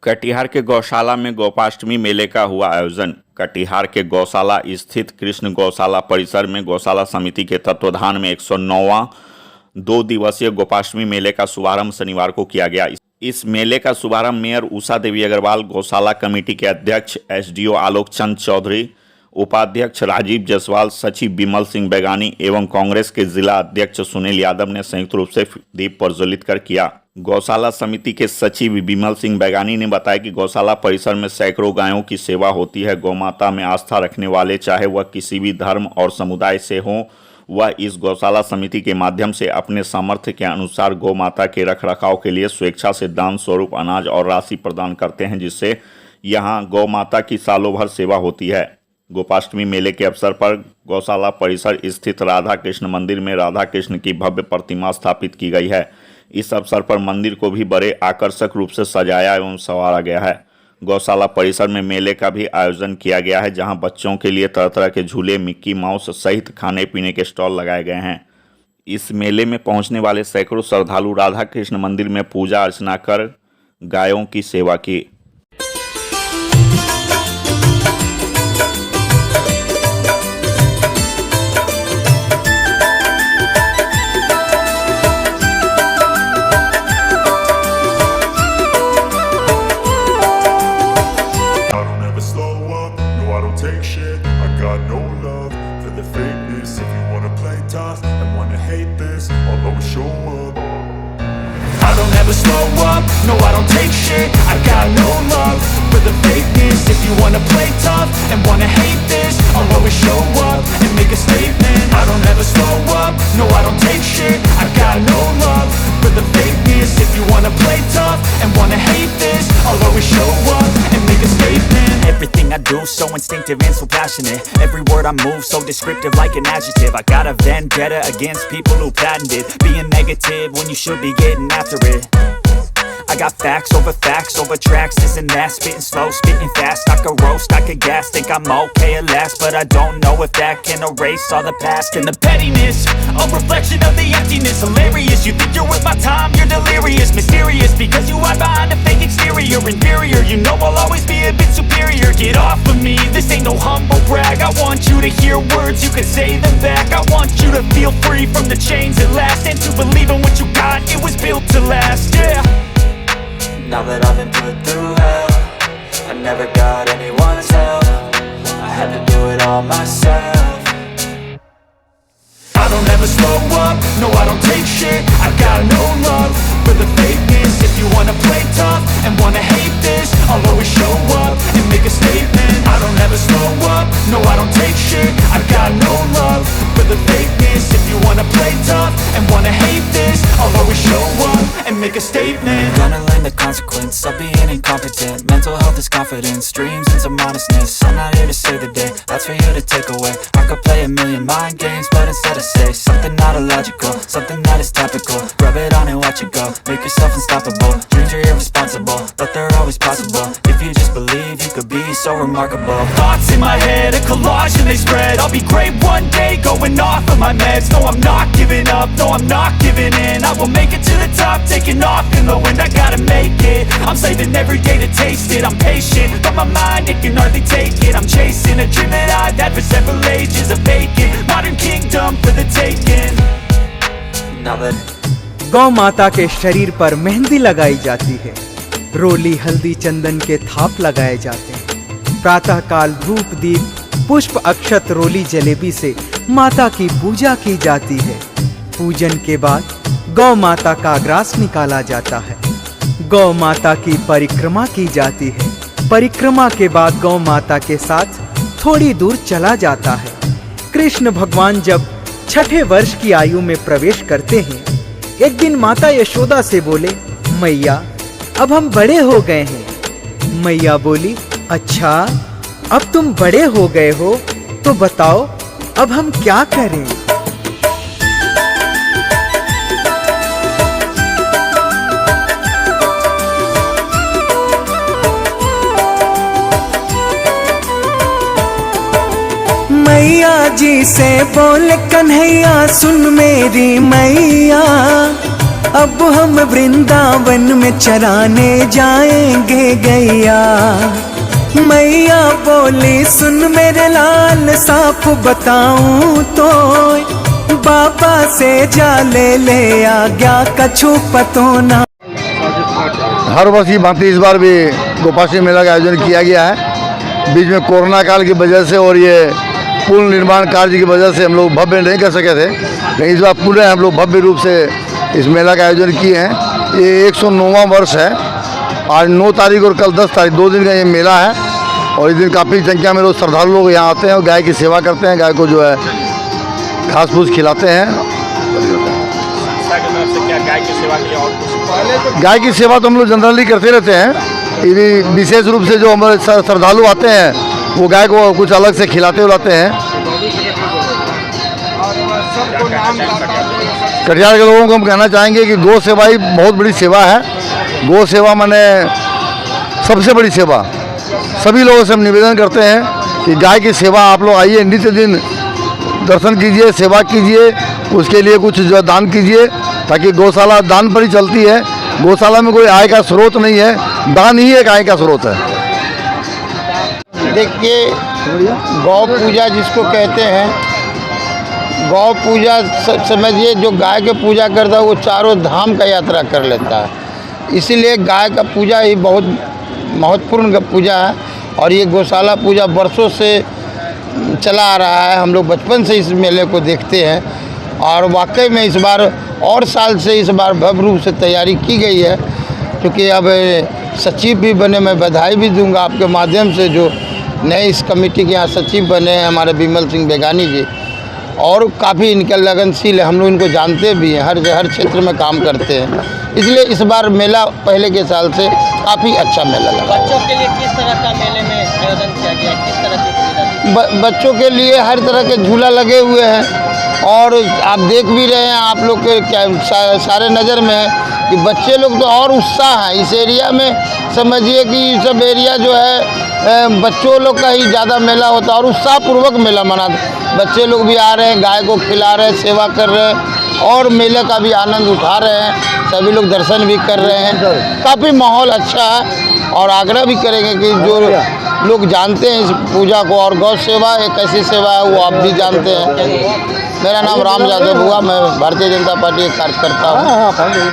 कटिहार के गौशाला में गोपाष्टमी मेले का हुआ आयोजन। कटिहार के गौशाला स्थित कृष्ण गौशाला परिसर में गौशाला समिति के तत्वाधान में 109वां 2 दिवसीय गोपाष्टमी मेले का शुभारंभ शनिवार को किया गया। इस मेले का शुभारंभ मेयर उषा देवी अग्रवाल, गौशाला कमेटी के अध्यक्ष एसडीओ आलोक चंद चौधरी, उपाध्यक्ष राजीव जायसवाल, सचिव विमल सिंह बैगानी एवं कांग्रेस के जिला अध्यक्ष सुनील यादव ने संयुक्त रूप से दीप प्रज्वलित कर किया। गौशाला समिति के सचिव विमल सिंह बैगानी ने बताया कि गौशाला परिसर में सैकड़ों गायों की सेवा होती है। गौमाता में आस्था रखने वाले, चाहे वह किसी भी धर्म और समुदाय से हों, वह इस गौशाला समिति के माध्यम से अपने सामर्थ्य के अनुसार गौ माता के रखरखाव के लिए स्वेच्छा से दान स्वरूप अनाज और राशि प्रदान करते हैं, जिससे यहाँ गौ माता की सालों भर सेवा होती है। गोपाष्टमी मेले के अवसर पर गौशाला परिसर स्थित राधा कृष्ण मंदिर में राधा कृष्ण की भव्य प्रतिमा स्थापित की गई है। इस अवसर पर मंदिर को भी बड़े आकर्षक रूप से सजाया एवं संवारा गया है। गौशाला परिसर में मेले का भी आयोजन किया गया है, जहां बच्चों के लिए तरह तरह के झूले, मिक्की माउस सहित खाने पीने के स्टॉल लगाए गए हैं। इस मेले में पहुंचने वाले सैकड़ों श्रद्धालु राधा कृष्ण मंदिर में पूजा अर्चना कर गायों की सेवा की। Take shit, I got no love for the fakeness. If you wanna play tough and wanna hate this, I'll always show up. I don't ever slow up, no I don't take shit. I got no love for the fakeness. If you wanna play tough and wanna hate this, I'll always show up and make a statement. I don't ever slow up, no I don't take shit. I got no love for the fakeness. If you wanna play tough and wanna hate this, I'll always show up and make a statement. Everything I do so instinctive and so passionate. Every word I move so descriptive like an adjective. I got a vendetta against people who patented being negative when you should be getting after it. I got facts over tracks, this and that. Spitting slow, spitting fast. I could roast, I could gas. Think I'm okay at last, but I don't know if that can erase all the past. And the pettiness, a reflection of the emptiness. Hilarious, you think you're worth my time, you're delirious. Mysterious, because you hide behind a fake exterior. Inferior, you know I'll always be a bit superior. Get off of me, this ain't no humble brag. I want you to hear words, you can say them back. I want you to feel free from the chains at last, and to believe in what you got, it was built to last, yeah. Now that I've been put through hell, I never got anyone's help. I had to do it all myself. I don't ever slow up, no I don't take shit. I got no love for the fakeness. If you wanna play tough and wanna hate this, I'll always show up and make a statement. I don't ever slow up, no I don't take shit. I got no love for the fakeness. If you wanna play tough and wanna hate this, I'll always show up and make a statement. Gonna learn the consequence of being incompetent. Mental health is confidence, dreams and some honestness. I'm not here to save the day, that's for you to take away. I could play a million mind games, but instead I say something not illogical, something that is topical. Rub it on and watch it go, make yourself unstoppable. Dreams are irresponsible, but they're always possible. If you just believe, you could be so remarkable. Thoughts in my head, a collage and they spread. I'll be great one day, going off of my meds. No, I'm not giving up, no, I'm not giving in. I will make it to the top, taking off in the wind. I gotta make it, I'm saving every day to taste it. I'm patient, but my mind, it can hardly take it. I'm chasing a dream that I've had for several ages. A vacant, modern kingdom for the taking. Now that गौ माता के शरीर पर मेहंदी लगाई जाती है, रोली हल्दी चंदन के थाप लगाए जाते हैं। प्रातः काल धूप दीप पुष्प अक्षत रोली जलेबी से माता की पूजा की जाती है। पूजन के बाद गौ माता का ग्रास निकाला जाता है। गौ माता की परिक्रमा की जाती है। परिक्रमा के बाद गौ माता के साथ थोड़ी दूर चला जाता है। कृष्ण भगवान जब 6ठे वर्ष की आयु में प्रवेश करते हैं, एक दिन माता यशोदा से बोले, मैया अब हम बड़े हो गए हैं। मैया बोली, अच्छा अब तुम बड़े हो गए हो तो बताओ अब हम क्या करें। मैया जी से बोले कन्हैया सुन मेरी मैया, अब हम वृंदावन में चराने जाएंगे गैया। मैया बोली सुन मेरे लाल साफ बताऊं तो, बाबा से जा ले आज्ञा कछु पतो ना। हर वर्ष की भांति इस बार भी गोपाष्टमी मेला का आयोजन किया गया है। बीच में कोरोना काल की वजह से और ये पुल निर्माण कार्य की वजह से हम लोग भव्य नहीं कर सके थे, लेकिन इस बार पूरे हम लोग भव्य रूप से इस मेला का आयोजन किए हैं। ये 109वां वर्ष है। आज 9 तारीख और कल 10 तारीख 2 दिन का ये मेला है और इस दिन काफ़ी संख्या में लोग श्रद्धालु लोग यहाँ आते हैं और गाय की सेवा करते हैं। गाय को जो है घास फूस खिलाते हैं। गाय की सेवा तो हम लोग जनरली करते रहते हैं। ये विशेष रूप से जो हमारे श्रद्धालु आते हैं वो गाय को कुछ अलग से खिलाते उलाते हैं। कटिहार के लोगों को हम कहना चाहेंगे कि गौ सेवा ही बहुत बड़ी सेवा है। गौ सेवा माने सबसे बड़ी सेवा। सभी लोगों से हम निवेदन करते हैं कि गाय की सेवा आप लोग आइए, नित्य दिन दर्शन कीजिए, सेवा कीजिए, उसके लिए कुछ जो दान कीजिए, ताकि गौशाला दान पर ही चलती है। गौशाला में कोई आय का स्रोत नहीं है, दान ही एक आय का स्रोत है। देखिए, गौ पूजा जिसको कहते हैं, गौ पूजा समझिए जो गाय के पूजा करता है वो चारों धाम का यात्रा कर लेता है। इसीलिए गाय का पूजा ही बहुत महत्वपूर्ण पूजा है और ये गौशाला पूजा वर्षों से चला आ रहा है। हम लोग बचपन से इस मेले को देखते हैं और वाकई में इस बार और साल से इस बार भव्य रूप से तैयारी की गई है। क्योंकि अब सचिव भी बने, मैं बधाई भी दूंगा आपके माध्यम से, जो नए इस कमेटी के यहाँ सचिव बने हैं हमारे विमल सिंह बेगानी जी, और काफ़ी इनका लगनशील है। हम लोग इनको जानते भी हैं, हर क्षेत्र में काम करते हैं। इसलिए इस बार मेला पहले के साल से काफ़ी अच्छा मेला लगा। बच्चों के लिए किस तरह का मेले में आयोजन किया गया, किस तरह की सुविधा? बच्चों के लिए हर तरह के झूला लगे हुए हैं और आप देख भी रहे हैं, आप लोग के क्या सारे नज़र में है कि बच्चे लोग तो और उत्साह है इस एरिया में। समझिए कि सब एरिया जो है बच्चों लोग का ही ज़्यादा मेला होता है और उत्साहपूर्वक मेला मनाते। बच्चे लोग भी आ रहे हैं, गाय को खिला रहे हैं, सेवा कर रहे हैं और मेले का भी आनंद उठा रहे हैं। सभी लोग दर्शन भी कर रहे हैं। काफ़ी माहौल अच्छा है और आग्रह भी करेंगे कि जो लोग जानते हैं इस पूजा को, और गौ सेवा एक ऐसी सेवा है वो आप भी जानते हैं। मेरा नाम राम यादव हुआ, मैं भारतीय जनता पार्टी का कार्यकर्ता हूँ।